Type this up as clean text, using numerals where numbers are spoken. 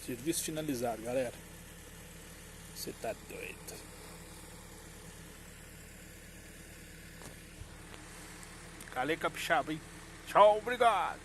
Serviço finalizado, galera. Você tá doido. Calei capixaba, hein? Tchau, obrigado.